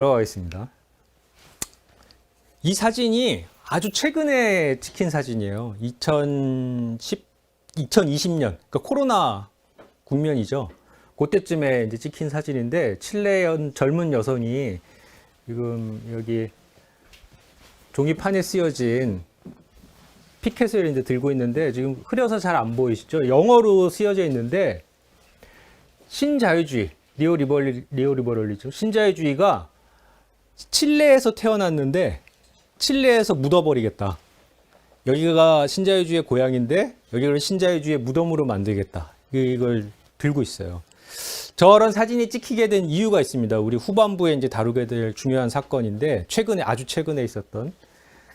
들어가겠습니다. 이 사진이 아주 최근에 찍힌 사진이에요. 2020년, 그러니까 코로나 국면이죠. 그때쯤에 이제 찍힌 사진인데, 칠레 젊은 여성이 지금 여기 종이판에 쓰여진 피켓을 이제 들고 있는데, 지금 흐려서 잘 안 보이시죠? 영어로 쓰여져 있는데, 신자유주의, 리버럴리즘, 신자유주의가 칠레에서 태어났는데 칠레에서 묻어버리겠다. 여기가 신자유주의의 고향인데 여기를 신자유주의의 무덤으로 만들겠다. 이걸 들고 있어요. 저런 사진이 찍히게 된 이유가 있습니다. 우리 후반부에 이제 다루게 될 중요한 사건인데 아주 최근에 있었던.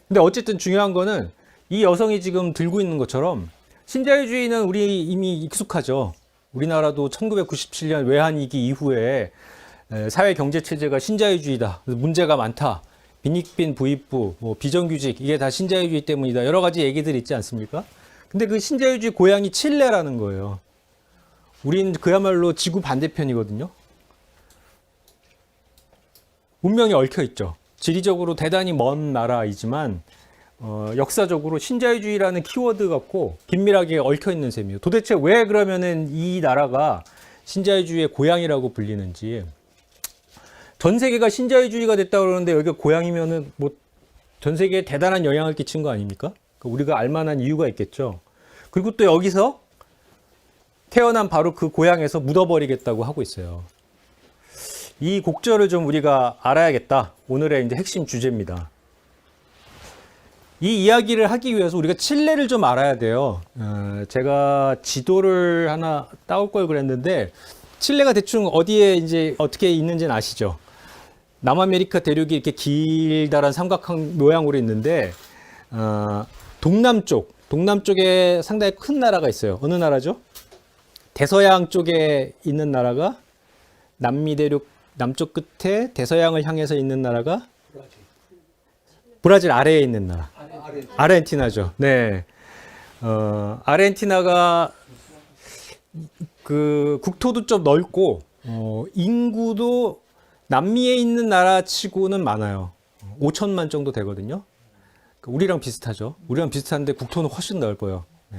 근데 어쨌든 중요한 거는 이 여성이 지금 들고 있는 것처럼 신자유주의는 우리 이미 익숙하죠. 우리나라도 1997년 외환위기 이후에 사회 경제 체제가 신자유주의다. 문제가 많다. 빈익빈 부익부, 비정규직 이게 다 신자유주의 때문이다. 여러 가지 얘기들이 있지 않습니까? 근데 그 신자유주의 고향이 칠레라는 거예요. 우린 그야말로 지구 반대편이거든요. 운명이 얽혀 있죠. 지리적으로 대단히 먼 나라이지만 역사적으로 신자유주의라는 키워드 갖고 긴밀하게 얽혀 있는 셈이에요. 도대체 왜 그러면은 이 나라가 신자유주의의 고향이라고 불리는지. 전 세계가 신자유주의가 됐다 그러는데 여기가 고향이면은 뭐 전 세계에 대단한 영향을 끼친 거 아닙니까? 우리가 알만한 이유가 있겠죠. 그리고 또 여기서 태어난 바로 그 고향에서 묻어버리겠다고 하고 있어요. 이 곡절을 좀 우리가 알아야겠다. 오늘의 이제 핵심 주제입니다. 이 이야기를 하기 위해서 우리가 칠레를 좀 알아야 돼요. 제가 지도를 하나 따올 걸 그랬는데 칠레가 대충 어디에 이제 어떻게 있는지는 아시죠? 남아메리카 대륙이 이렇게 길다란 삼각형 모양으로 있는데 동남쪽에 상당히 큰 나라가 있어요. 어느 나라죠? 대서양 쪽에 있는 나라가 남미 대륙 남쪽 끝에 대서양을 향해서 있는 나라가 브라질 아래에 있는 나라. 아르헨티나죠. 네. 아르헨티나가 그 국토도 좀 넓고 인구도 남미에 있는 나라 치고는 많아요. 5천만 정도 되거든요. 우리랑 비슷하죠. 우리랑 비슷한데 국토는 훨씬 넓어요. 네.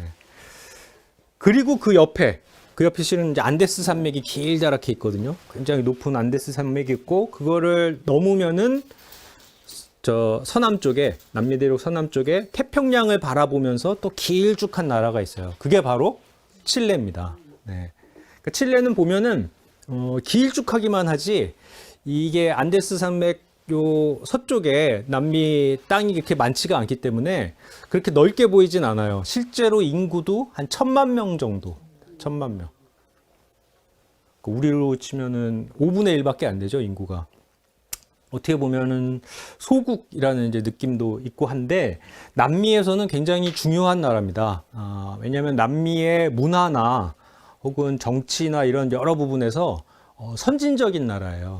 그리고 그 옆에 실은 이제 안데스 산맥이 길다랗게 있거든요. 굉장히 높은 안데스 산맥이 있고 그거를 넘으면은 저 서남 쪽에 남미 대륙 서남 쪽에 태평양을 바라보면서 또 길쭉한 나라가 있어요. 그게 바로 칠레입니다. 네. 그러니까 칠레는 보면은 길쭉하기만 하지 이게 안데스 산맥 요 서쪽에 남미 땅이 그렇게 많지가 않기 때문에 그렇게 넓게 보이진 않아요. 실제로 인구도 한 1,000만 명 정도. 1,000만 명. 우리로 치면은 5분의 1밖에 안 되죠, 인구가. 어떻게 보면은 소국이라는 이제 느낌도 있고 한데 남미에서는 굉장히 중요한 나라입니다. 왜냐하면 남미의 문화나 혹은 정치나 이런 여러 부분에서 선진적인 나라예요.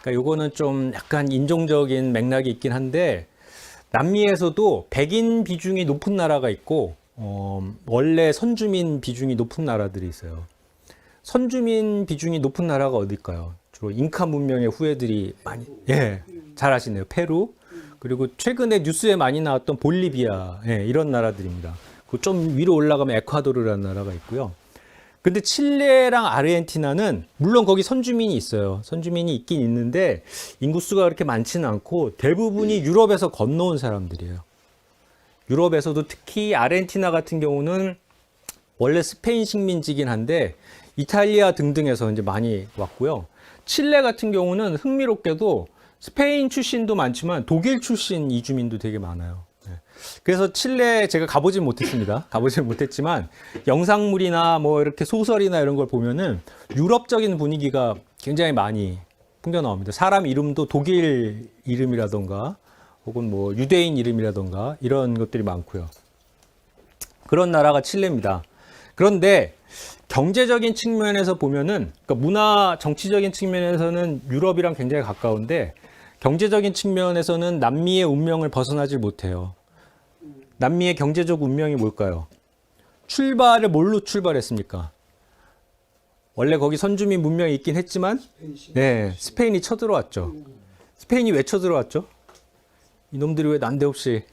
그러니까 요거는 좀 약간 인종적인 맥락이 있긴 한데 남미에서도 백인 비중이 높은 나라가 있고 원래 선주민 비중이 높은 나라들이 있어요. 선주민 비중이 높은 나라가 어딜까요? 주로 잉카 문명의 후예들이 많이, 잘 아시네요. 페루. 그리고 최근에 뉴스에 많이 나왔던 볼리비아, 이런 나라들입니다. 그 좀 위로 올라가면 에콰도르라는 나라가 있고요. 근데 칠레랑 아르헨티나는 물론 거기 선주민이 있어요. 선주민이 있긴 있는데 인구수가 그렇게 많지는 않고 대부분이 유럽에서 건너온 사람들이에요. 유럽에서도 특히 아르헨티나 같은 경우는 원래 스페인 식민지긴 한데 이탈리아 등등에서 이제 많이 왔고요. 칠레 같은 경우는 흥미롭게도 스페인 출신도 많지만 독일 출신 이주민도 되게 많아요. 그래서 칠레 제가 가보진 못했습니다. 가보진 못했지만 영상물이나 뭐 이렇게 소설이나 이런 걸 보면은 유럽적인 분위기가 굉장히 많이 풍겨 나옵니다. 사람 이름도 독일 이름이라던가 혹은 뭐 유대인 이름이라던가 이런 것들이 많고요. 그런 나라가 칠레입니다. 그런데 경제적인 측면에서 보면은 그러니까 문화 정치적인 측면에서는 유럽이랑 굉장히 가까운데 경제적인 측면에서는 남미의 운명을 벗어나질 못해요. 남미의 경제적 운명이 뭘까요? 출발을 뭘로 출발했습니까? 원래 거기 선주민 문명이 있긴 했지만 스페인이 쳐들어왔죠. 스페인이 왜 쳐들어왔죠? 이놈들이 왜 난데없이.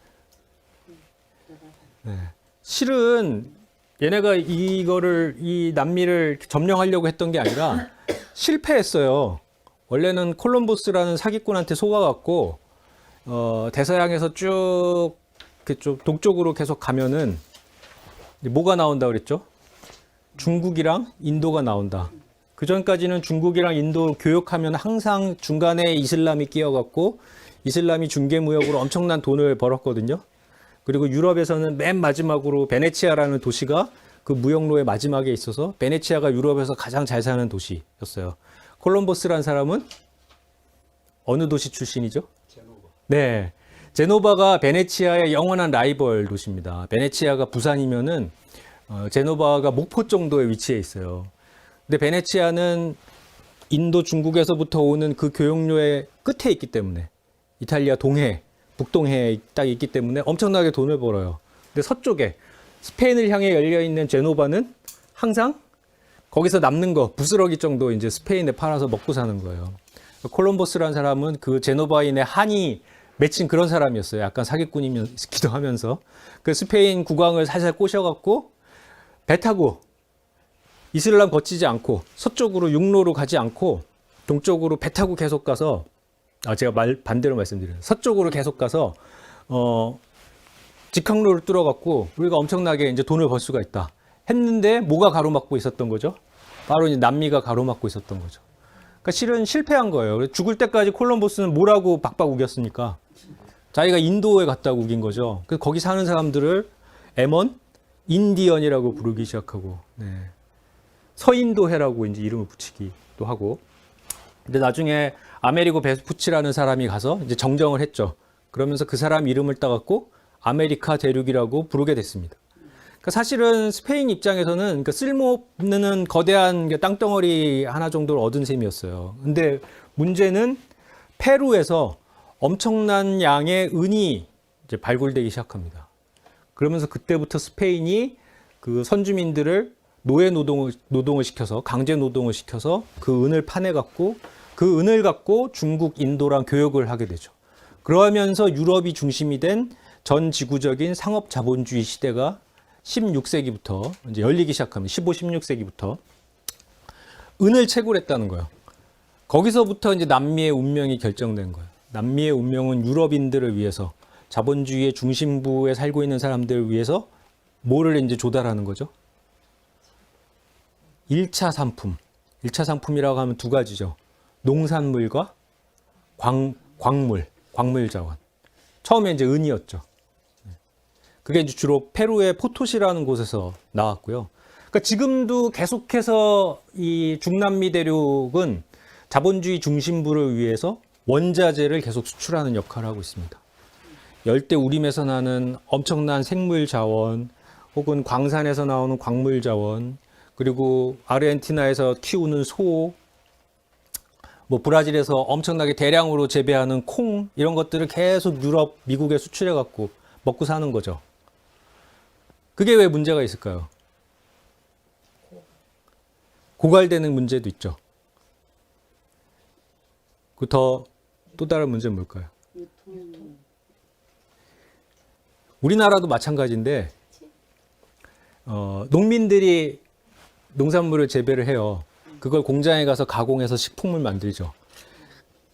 네. 실은 얘네가 이 남미를 점령하려고 했던 게 아니라 실패했어요. 원래는 콜럼버스라는 사기꾼한테 속아갖고 대서양에서 쭉 그쪽 동쪽으로 계속 가면은 뭐가 나온다 그랬죠? 중국이랑 인도가 나온다. 그 전까지는 중국이랑 인도 교역하면 항상 중간에 이슬람이 끼어갖고 이슬람이 중개무역으로 엄청난 돈을 벌었거든요. 그리고 유럽에서는 맨 마지막으로 베네치아라는 도시가 그 무역로의 마지막에 있어서 베네치아가 유럽에서 가장 잘 사는 도시였어요. 콜럼버스라는 사람은 어느 도시 출신이죠? 제노바. 네. 제노바가 베네치아의 영원한 라이벌 도시입니다. 베네치아가 부산이면은 제노바가 목포 정도의 위치에 있어요. 근데 베네치아는 인도 중국에서부터 오는 그 교역로의 끝에 있기 때문에 이탈리아 동해, 북동해에 딱 있기 때문에 엄청나게 돈을 벌어요. 근데 서쪽에 스페인을 향해 열려 있는 제노바는 항상 거기서 남는 거 부스러기 정도 이제 스페인에 팔아서 먹고 사는 거예요. 콜럼버스라는 사람은 그 제노바인의 한이 맺힌 그런 사람이었어요. 약간 사기꾼이기도 하면서 그 스페인 국왕을 살살 꼬셔갖고 배 타고 이슬람 거치지 않고 서쪽으로 육로로 가지 않고 동쪽으로 배 타고 계속 가서 제가 반대로 말씀드려요. 서쪽으로 계속 가서 직항로를 뚫어갖고 우리가 엄청나게 이제 돈을 벌 수가 있다 했는데 뭐가 가로막고 있었던 거죠? 바로 이제 남미가 가로막고 있었던 거죠. 그러니까 실은 실패한 거예요. 죽을 때까지 콜럼버스는 뭐라고 박박 우겼습니까? 자기가 인도에 갔다고 우긴 거죠. 그래서 거기 사는 사람들을 에먼 인디언이라고 부르기 시작하고, 네. 서인도해라고 이제 이름을 붙이기도 하고. 근데 나중에 아메리고 베스푸치라는 사람이 가서 이제 정정을 했죠. 그러면서 그 사람 이름을 따갖고 아메리카 대륙이라고 부르게 됐습니다. 그러니까 사실은 스페인 입장에서는 그러니까 쓸모없는 거대한 땅덩어리 하나 정도를 얻은 셈이었어요. 근데 문제는 페루에서 엄청난 양의 은이 이제 발굴되기 시작합니다. 그러면서 그때부터 스페인이 그 선주민들을 노예 노동을 시켜서 강제 노동을 시켜서 그 은을 파내갖고 그 은을 갖고 중국, 인도랑 교역을 하게 되죠. 그러면서 유럽이 중심이 된 전 지구적인 상업 자본주의 시대가 16세기부터 이제 열리기 시작합니다. 15, 16세기부터 은을 채굴했다는 거예요. 거기서부터 이제 남미의 운명이 결정된 거예요. 남미의 운명은 유럽인들을 위해서 자본주의의 중심부에 살고 있는 사람들을 위해서 뭐를 이제 조달하는 거죠? 1차 상품. 1차 상품이라고 하면 두 가지죠. 농산물과 광물 자원. 처음에 이제 은이었죠. 그게 이제 주로 페루의 포토시라는 곳에서 나왔고요. 그러니까 지금도 계속해서 이 중남미 대륙은 자본주의 중심부를 위해서 원자재를 계속 수출하는 역할을 하고 있습니다. 열대 우림에서 나는 엄청난 생물 자원, 혹은 광산에서 나오는 광물 자원, 그리고 아르헨티나에서 키우는 소, 뭐 브라질에서 엄청나게 대량으로 재배하는 콩, 이런 것들을 계속 유럽, 미국에 수출해 갖고 먹고 사는 거죠. 그게 왜 문제가 있을까요? 고갈되는 문제도 있죠. 또 다른 문제는 뭘까요? 우리나라도 마찬가지인데 농민들이 농산물을 재배를 해요. 그걸 공장에 가서 가공해서 식품을 만들죠.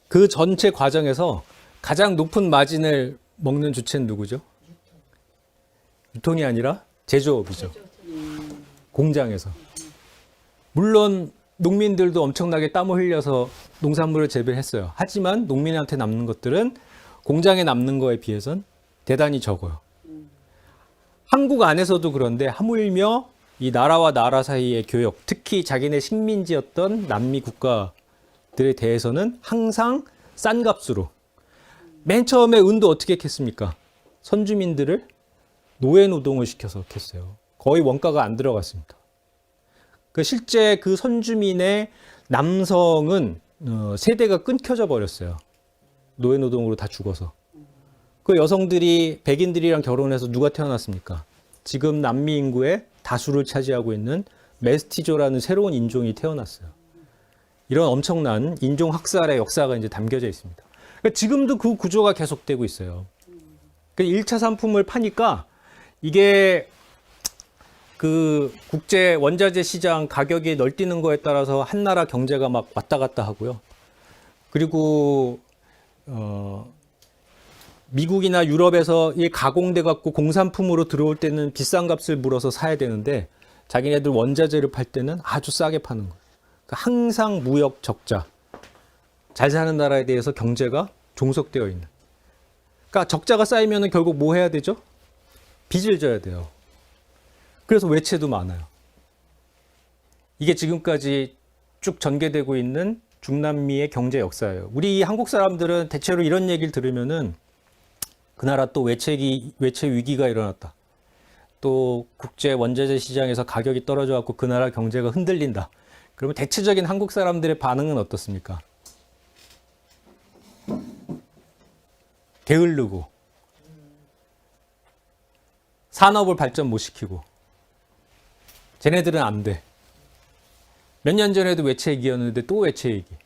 그 전체 과정에서 가장 높은 마진을 먹는 주체는 누구죠? 유통이 아니라 제조업이죠. 공장에서. 물론 농민들도 엄청나게 땀을 흘려서 농산물을 재배했어요. 하지만 농민한테 남는 것들은 공장에 남는 거에 비해선 대단히 적어요. 한국 안에서도 그런데 하물며 이 나라와 나라 사이의 교역, 특히 자기네 식민지였던 남미 국가들에 대해서는 항상 싼 값으로. 맨 처음에 은도 어떻게 했습니까? 선주민들을 노예 노동을 시켜서 했어요. 거의 원가가 안 들어갔습니다. 실제 그 선주민의 남성은 세대가 끊겨져 버렸어요. 노예 노동으로 다 죽어서. 그 여성들이 백인들이랑 결혼해서 누가 태어났습니까? 지금 남미 인구의 다수를 차지하고 있는 메스티조라는 새로운 인종이 태어났어요. 이런 엄청난 인종 학살의 역사가 이제 담겨져 있습니다. 그러니까 지금도 그 구조가 계속되고 있어요. 그 1차 상품을 파니까 이게 그 국제 원자재 시장 가격이 널뛰는 거에 따라서 한 나라 경제가 막 왔다 갔다 하고요. 그리고 미국이나 유럽에서 이 가공돼 갖고 공산품으로 들어올 때는 비싼 값을 물어서 사야 되는데 자기네들 원자재를 팔 때는 아주 싸게 파는 거예요. 그러니까 항상 무역 적자. 잘 사는 나라에 대해서 경제가 종속되어 있는. 그러니까 적자가 쌓이면 결국 뭐 해야 되죠? 빚을 져야 돼요. 그래서 외채도 많아요. 이게 지금까지 쭉 전개되고 있는 중남미의 경제 역사예요. 우리 한국 사람들은 대체로 이런 얘기를 들으면은 그 나라 또 외채 위기가 일어났다. 또 국제 원자재 시장에서 가격이 떨어져 갖고 그 나라 경제가 흔들린다. 그러면 대체적인 한국 사람들의 반응은 어떻습니까? 게으르고 산업을 발전 못 시키고 쟤네들은 안 돼. 몇 년 전에도 외채위기였는데 또 외채위기.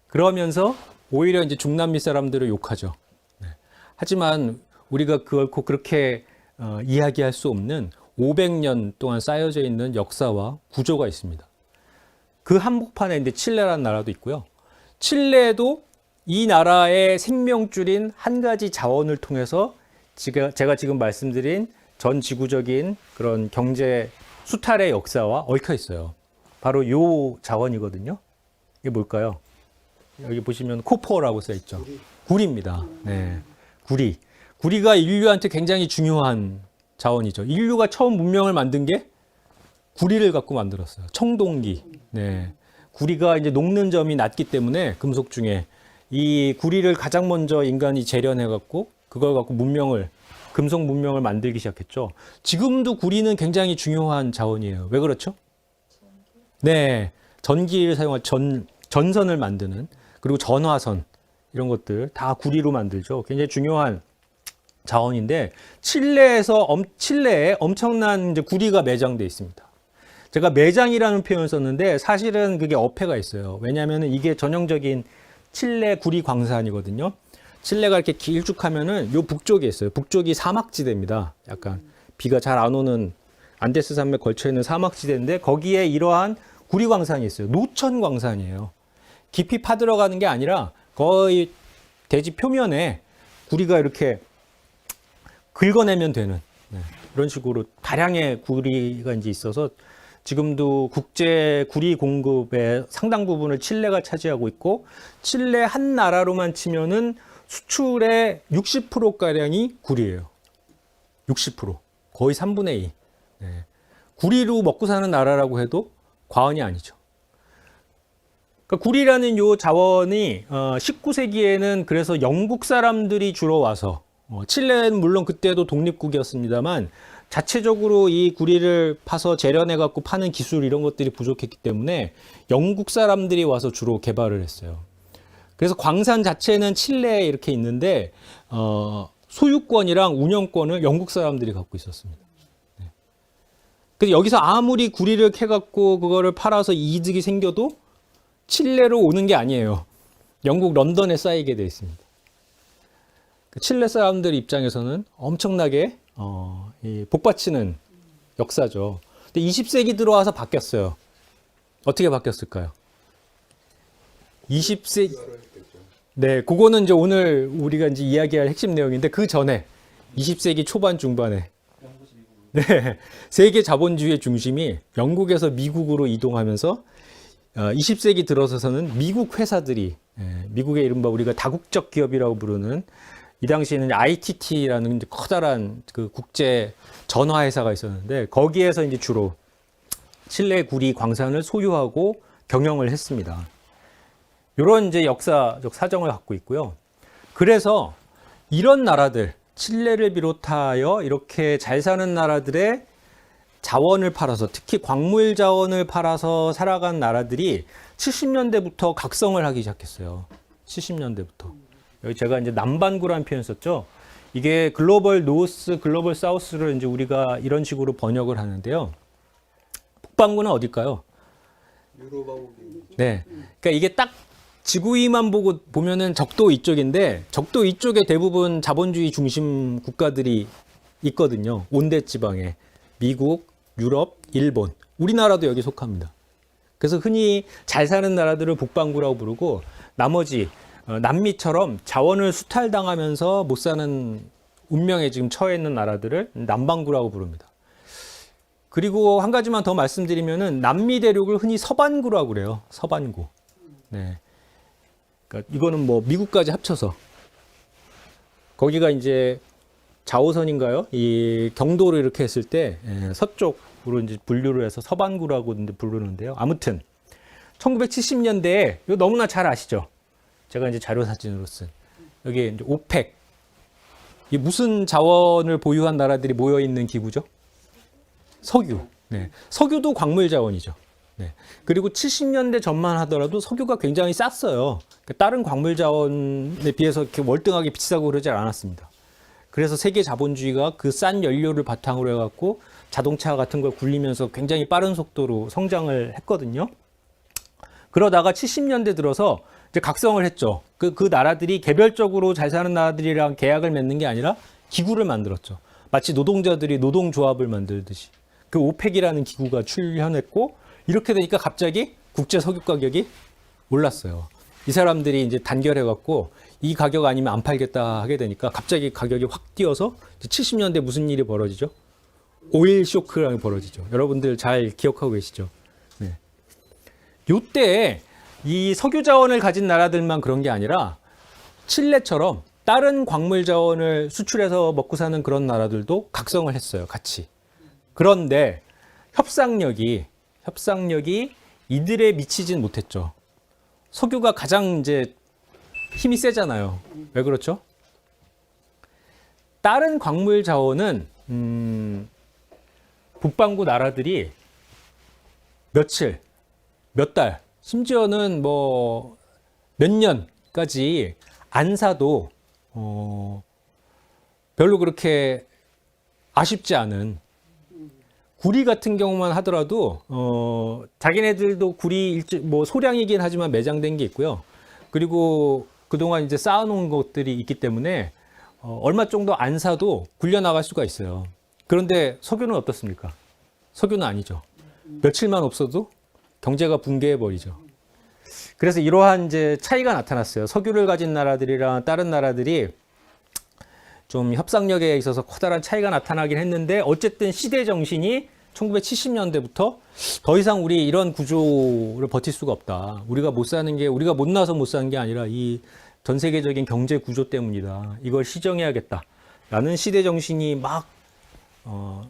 그러면서 오히려 이제 중남미 사람들을 욕하죠. 네. 하지만 우리가 결코 그렇게 이야기할 수 없는 500년 동안 쌓여져 있는 역사와 구조가 있습니다. 그 한복판에 이제 칠레라는 나라도 있고요. 칠레도 이 나라의 생명줄인 한 가지 자원을 통해서 제가 지금 말씀드린 전 지구적인 그런 경제 수탈의 역사와 얽혀 있어요. 바로 요 자원이거든요. 이게 뭘까요? 여기 보시면 코퍼라고 써 있죠. 구리입니다. 네. 구리. 구리가 인류한테 굉장히 중요한 자원이죠. 인류가 처음 문명을 만든 게 구리를 갖고 만들었어요. 청동기. 네. 구리가 이제 녹는 점이 낮기 때문에 금속 중에 이 구리를 가장 먼저 인간이 재련해 갖고 그걸 갖고 금속 문명을 만들기 시작했죠. 지금도 구리는 굉장히 중요한 자원이에요. 왜 그렇죠? 네. 전기를 사용할 전선을 만드는 그리고 전화선 이런 것들 다 구리로 만들죠. 굉장히 중요한 자원인데 칠레에 엄청난 이제 구리가 매장돼 있습니다. 제가 매장이라는 표현을 썼는데 사실은 그게 어폐가 있어요. 왜냐하면 이게 전형적인 칠레 구리 광산이거든요. 칠레가 이렇게 길쭉하면은 요 북쪽에 있어요. 북쪽이 사막지대입니다. 약간 비가 잘 안 오는 안데스 산맥 걸쳐 있는 사막지대인데 거기에 이러한 구리 광산이 있어요. 노천 광산이에요. 깊이 파들어가는 게 아니라 거의 대지 표면에 구리가 이렇게 긁어내면 되는 이런 식으로 다량의 구리가 이제 있어서 지금도 국제 구리 공급의 상당 부분을 칠레가 차지하고 있고 칠레 한 나라로만 치면은 수출의 60%가량이 구리예요. 60%. 거의 3분의 2. 네. 구리로 먹고 사는 나라라고 해도 과언이 아니죠. 그러니까 구리라는 요 자원이 19세기에는 그래서 영국 사람들이 주로 와서 칠레는 물론 그때도 독립국이었습니다만 자체적으로 이 구리를 파서 재련해 갖고 파는 기술 이런 것들이 부족했기 때문에 영국 사람들이 와서 주로 개발을 했어요. 그래서 광산 자체는 칠레에 이렇게 있는데 소유권이랑 운영권을 영국 사람들이 갖고 있었습니다. 네. 그래서 여기서 아무리 구리를 캐 갖고 그거를 팔아서 이득이 생겨도 칠레로 오는 게 아니에요. 영국 런던에 쌓이게 돼 있습니다. 칠레 사람들 입장에서는 엄청나게 복받치는 역사죠. 근데 20세기 들어와서 바뀌었어요. 어떻게 바뀌었을까요? 20세기 네, 그거는 이제 오늘 우리가 이제 이야기할 핵심 내용인데 그 전에 20세기 초반 중반에 네, 세계 자본주의의 중심이 영국에서 미국으로 이동하면서 20세기 들어서서는 미국 회사들이 미국의 이른바 우리가 다국적 기업이라고 부르는 이 당시에는 ITT라는 커다란 그 국제 전화 회사가 있었는데 거기에서 이제 주로 칠레 구리 광산을 소유하고 경영을 했습니다. 이런 이제 역사적 사정을 갖고 있고요. 그래서 이런 나라들, 칠레를 비롯하여 이렇게 잘 사는 나라들의 자원을 팔아서 특히 광물 자원을 팔아서 살아간 나라들이 70년대부터 각성을 하기 시작했어요. 70년대부터. 여기 제가 이제 남반구라는 표현 썼죠. 이게 글로벌 노스, 글로벌 사우스를 이제 우리가 이런 식으로 번역을 하는데요. 북반구는 어딜까요? 유로바우기. 네. 그러니까 이게 딱 지구위만 보면은 적도 이쪽인데 적도 이쪽에 대부분 자본주의 중심 국가들이 있거든요. 온대 지방에 미국, 유럽, 일본, 우리나라도 여기 속합니다. 그래서 흔히 잘 사는 나라들을 북반구라고 부르고 나머지 남미처럼 자원을 수탈당하면서 못 사는 운명에 지금 처해 있는 나라들을 남반구라고 부릅니다. 그리고 한 가지만 더 말씀드리면은 남미 대륙을 흔히 서반구라고 그래요. 서반구. 네. 그러니까 이거는 뭐 미국까지 합쳐서 거기가 이제 자오선인가요? 이 경도를 이렇게 했을 때 서쪽으로 이제 분류를 해서 서반구라고 부르는데요. 아무튼 1970년대에 이거 너무나 잘 아시죠? 제가 이제 자료 사진으로 쓴 여기 이제 오펙 이 무슨 자원을 보유한 나라들이 모여 있는 기구죠? 석유. 네. 석유도 광물 자원이죠. 네. 그리고 70년대 전만 하더라도 석유가 굉장히 쌌어요. 그러니까 다른 광물 자원에 비해서 이렇게 월등하게 비싸고 그러지 않았습니다. 그래서 세계 자본주의가 그 싼 연료를 바탕으로 해갖고 자동차 같은 걸 굴리면서 굉장히 빠른 속도로 성장을 했거든요. 그러다가 70년대 들어서 이제 각성을 했죠. 그 나라들이 개별적으로 잘 사는 나라들이랑 계약을 맺는 게 아니라 기구를 만들었죠. 마치 노동자들이 노동조합을 만들듯이. 그 오펙이라는 기구가 출현했고 이렇게 되니까 갑자기 국제 석유 가격이 올랐어요. 이 사람들이 이제 단결해갖고 이 가격 아니면 안 팔겠다 하게 되니까 갑자기 가격이 확 뛰어서 70년대 무슨 일이 벌어지죠? 오일 쇼크라는 게 벌어지죠. 여러분들 잘 기억하고 계시죠? 네. 요때 이 석유 자원을 가진 나라들만 그런 게 아니라 칠레처럼 다른 광물 자원을 수출해서 먹고 사는 그런 나라들도 각성을 했어요. 같이. 그런데 협상력이 이들에 미치진 못했죠. 석유가 가장 이제 힘이 세잖아요. 왜 그렇죠? 다른 광물 자원은 북반구 나라들이 며칠, 몇 달, 심지어는 뭐 몇 년까지 안 사도 별로 그렇게 아쉽지 않은 구리 같은 경우만 하더라도 자기네들도 구리 뭐 소량이긴 하지만 매장된 게 있고요. 그리고 그동안 이제 쌓아놓은 것들이 있기 때문에 얼마 정도 안 사도 굴려 나갈 수가 있어요. 그런데 석유는 어떻습니까? 석유는 아니죠. 며칠만 없어도 경제가 붕괴해 버리죠. 그래서 이러한 이제 차이가 나타났어요. 석유를 가진 나라들이랑 다른 나라들이 좀 협상력에 있어서 커다란 차이가 나타나긴 했는데 어쨌든 시대 정신이 1970년대부터 더 이상 우리 이런 구조를 버틸 수가 없다. 우리가 못 사는 게 우리가 못나서 못 사는 게 아니라 이 전 세계적인 경제 구조 때문이다. 이걸 시정해야겠다. 라는 시대 정신이 막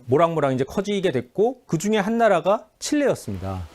모락모락 이제 커지게 됐고 그 중에 한 나라가 칠레였습니다.